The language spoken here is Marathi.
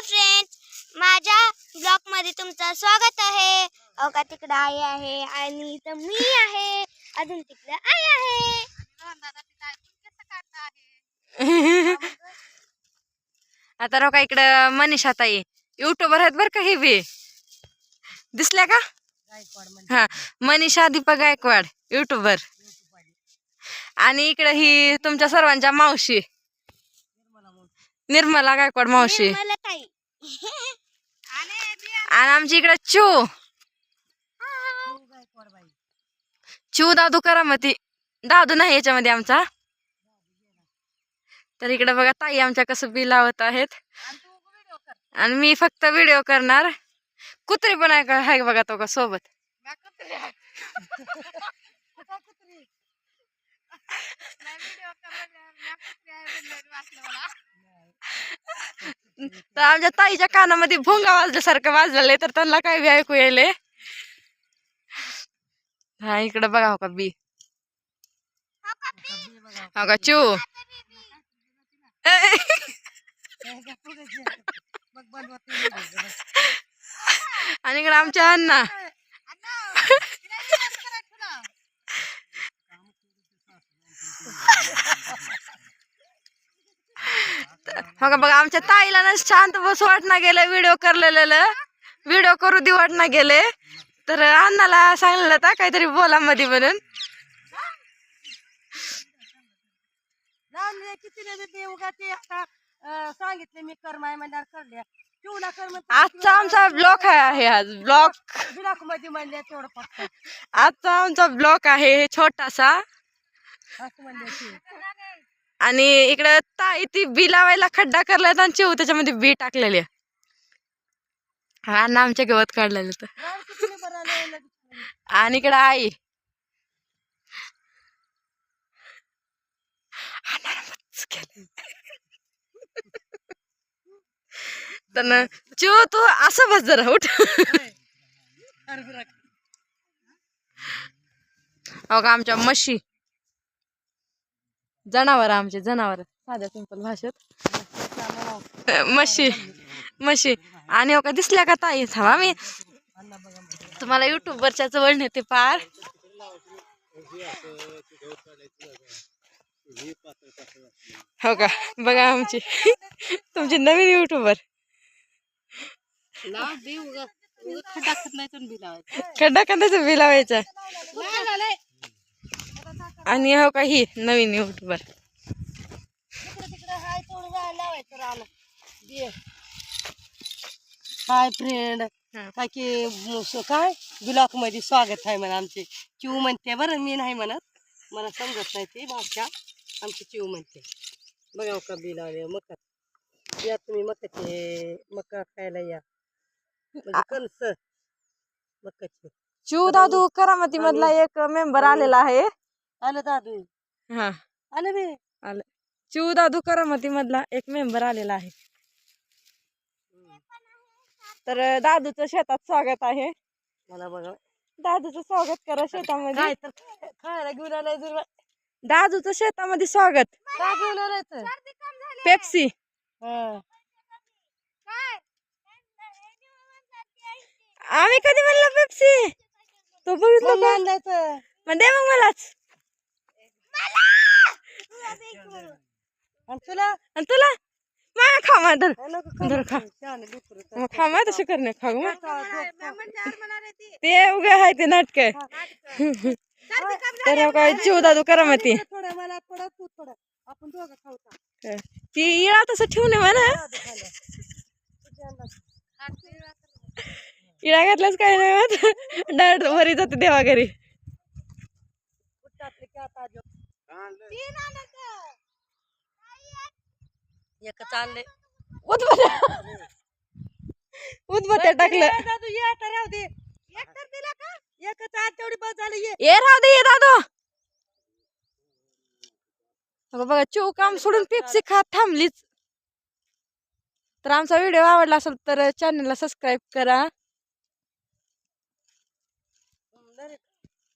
हॅलो फ्रेंड्स, माझ्या ब्लॉग मध्ये तुमचं स्वागत आहे. का तिकडे आई आहे आणि इथं मी आहे, अजून तिकडे आई आहे. आता राव का इकडं मनीषा ताई युट्यूबर आहेत बर का. हे बी दिसल्या का? हा, मनीषा दीपक गायकवाड युट्यूबर. आणि इकडे ही तुमच्या सर्वांच्या मावशी निर्मला गायकवाड मावशी. निर्मला ताई. आणि आमची इकडे चू दादू करामती. दादू नाही याच्यामध्ये आमचा. तर इकडे बघा ताई आमच्या कसं बी लावत आहेत आणि मी फक्त व्हिडिओ करणार. कुत्री पण आहे बघा तो का सोबत. तर आमच्या ताईच्या कानामध्ये भोंगा वाजल्यासारखं वाजलेलं तर त्यांना काय बी ऐकू यायले. हा इकडे बघा हो का बी, हो का चू. आणि इकडे आमच्या अण्णा. हो का बघा आमच्या ताईला ना शांत बस वाटना गेलं व्हिडिओ करलेलं. व्हिडिओ करू दे वाटना गेले तर अण्णाला सांगलेलं होता काहीतरी बोला मध्ये म्हणून. सांगितले मी करमाय म्हणल्यावर करल्या. आजचा आमचा ब्लॉग आहे. आज ब्लॉग ब्लॉक मध्ये म्हणले तेवढं फक्त आजचा आमचा ब्लॉग आहे छोटासा. असं म्हणले. आणि इकडे ताई ती बी लावायला खड्डा करलाय आणि चिव त्याच्यामध्ये बी टाकलेली. अण्णा आमच्या गवत काढलेलं तर. आणि इकडे आई तर चिव तू असं बस जरा उठ. हो का आमच्या म्हशी जनावर, आमचे जनावर साध्या सिंपल भाषेत म्हशी. आणि हो का दिसल्या का ताई? थांबा मी तुम्हाला युट्यूबवरच्या जवळ नेते पार. हो का बघा आमची तुमची नवीन युट्यूबर. खड्डा खड्ड्याचं बी लावायचं. आणि हो का ही नवीन युट्यूबर. हाय फ्रेंड, काय की काय ब्लॉक मध्ये स्वागत आहे म्हणा. आमचे चिव म्हणते बरं, मी नाही म्हणत, मला समजत नाही ती भाषा. आमची चिव म्हणते. बघा का बी लावले मका. या तुम्ही मकाचे मका खायला या. म्हणजे कणस मकाचे. चिव दादू करामती मधला एक मेंबर आलेला आहे. आलं दादू. हा आलं बे आलं. चिव दादू करामती मधला एक मेंबर आलेला आहे. तर दादूचं शेतात स्वागत आहे. मला बघा दादूचं स्वागत करा शेतामध्ये. काय तर खायला घेऊन आलाय जर. दादूचं शेतामध्ये स्वागत. काय घेऊन आलायचं? पेप्सी. आम्ही कधी म्हणलं पेप्सी? तो बघितलं आणलायचं मग दे मग मलाच. आणि तुला माया खा माझं धर खा. खा मा तशी करणे खा ग. ते उगा आहे ते नाटक. तर काय चिव दादू करामती थोडं मला थोडं तू थोडं आपण दोघं खाऊ. ती इळा तसं ठेवणे म्हणा. इळा घातल्याच काय नाही डायरेक्ट वरी जाते देवा घरी. एक चालले उदबत्या टाकलं. राहू दे. एक तर दिला का? एक चाल तेवढी बस झाली. ये राहू दे ये दादू. बघा चिव काम सोडून पेप्सी खात थांबलीच. तर आमचा व्हिडिओ आवडला असेल तर चॅनलला सबस्क्राईब करा.